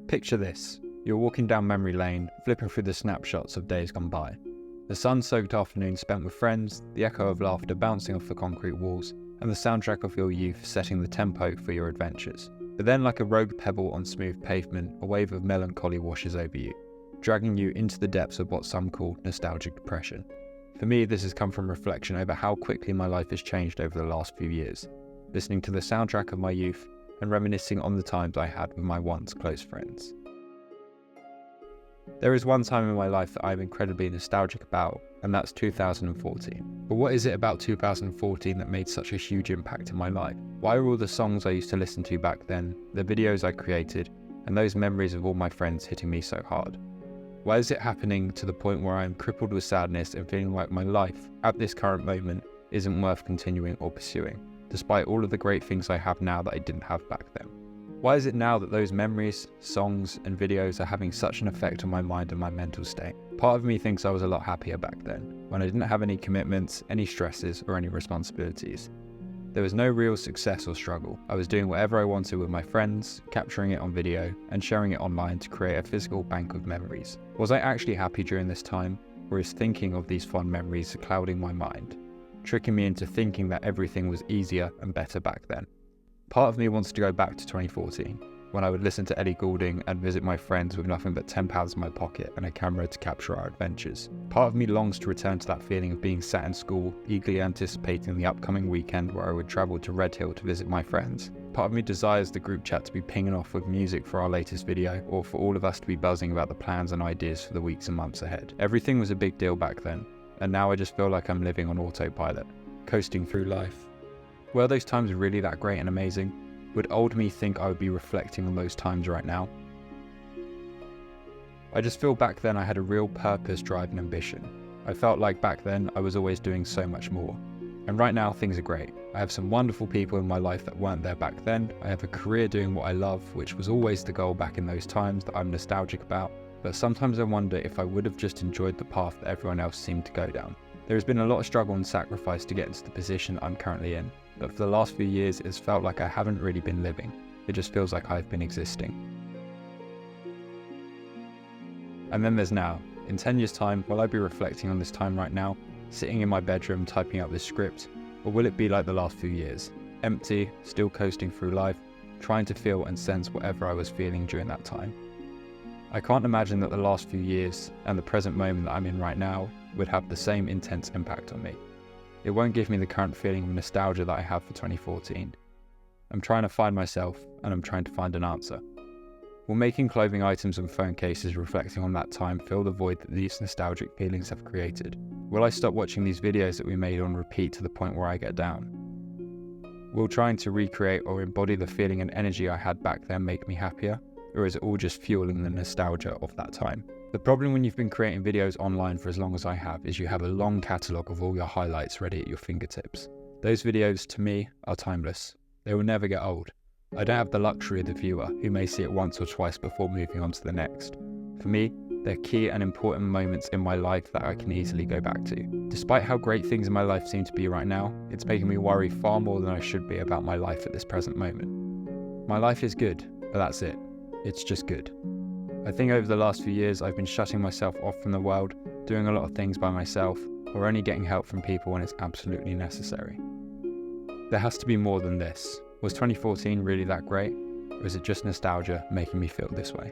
Picture this. You're walking down memory lane, flipping through the snapshots of days gone by. The sun-soaked afternoon spent with friends, the echo of laughter bouncing off the concrete walls, and the soundtrack of your youth setting the tempo for your adventures. But then, like a rogue pebble on smooth pavement, a wave of melancholy washes over you, dragging you into the depths of what some call nostalgic depression. For me, this has come from reflection over how quickly my life has changed over the last few years, listening to the soundtrack of my youth and reminiscing on the times I had with my once close friends. There is one time in my life that I'm incredibly nostalgic about, and that's 2014. But what is it about 2014 that made such a huge impact in my life? Why are all the songs I used to listen to back then, the videos I created, and those memories of all my friends hitting me so hard? Why is it happening to the point where I am crippled with sadness and feeling like my life, at this current moment, isn't worth continuing or pursuing, despite all of the great things I have now that I didn't have back then? Why is it now that those memories, songs, and videos are having such an effect on my mind and my mental state? Part of me thinks I was a lot happier back then, when I didn't have any commitments, any stresses, or any responsibilities. There was no real success or struggle. I was doing whatever I wanted with my friends, capturing it on video, and sharing it online to create a physical bank of memories. Was I actually happy during this time, or is thinking of these fond memories clouding my mind, tricking me into thinking that everything was easier and better back then? Part of me wants to go back to 2014, when I would listen to Ellie Goulding and visit my friends with nothing but £10 in my pocket and a camera to capture our adventures. Part of me longs to return to that feeling of being sat in school, eagerly anticipating the upcoming weekend where I would travel to Red Hill to visit my friends. Part of me desires the group chat to be pinging off with music for our latest video, or for all of us to be buzzing about the plans and ideas for the weeks and months ahead. Everything was a big deal back then, and now I just feel like I'm living on autopilot, coasting through life. Were those times really that great and amazing? Would old me think I would be reflecting on those times right now? I just feel back then I had a real purpose, drive and ambition. I felt like back then I was always doing so much more. And right now things are great. I have some wonderful people in my life that weren't there back then. I have a career doing what I love, which was always the goal back in those times that I'm nostalgic about. But sometimes I wonder if I would have just enjoyed the path that everyone else seemed to go down. There has been a lot of struggle and sacrifice to get into the position I'm currently in. But for the last few years, it's felt like I haven't really been living. It just feels like I've been existing. And then there's now. In 10 years' time, will I be reflecting on this time right now, sitting in my bedroom typing out this script? Or will it be like the last few years? Empty, still coasting through life, trying to feel and sense whatever I was feeling during that time. I can't imagine that the last few years and the present moment that I'm in right now would have the same intense impact on me. It won't give me the current feeling of nostalgia that I have for 2014. I'm trying to find myself, and I'm trying to find an answer. Will making clothing items and phone cases reflecting on that time fill the void that these nostalgic feelings have created? Will I stop watching these videos that we made on repeat to the point where I get down? Will trying to recreate or embody the feeling and energy I had back then make me happier? Or is it all just fueling the nostalgia of that time? The problem when you've been creating videos online for as long as I have is you have a long catalogue of all your highlights ready at your fingertips. Those videos, to me, are timeless. They will never get old. I don't have the luxury of the viewer, who may see it once or twice before moving on to the next. For me, they're key and important moments in my life that I can easily go back to. Despite how great things in my life seem to be right now, it's making me worry far more than I should be about my life at this present moment. My life is good, but that's it. It's just good. I think over the last few years I've been shutting myself off from the world, doing a lot of things by myself, or only getting help from people when it's absolutely necessary. There has to be more than this. Was 2014 really that great? Or is it just nostalgia making me feel this way?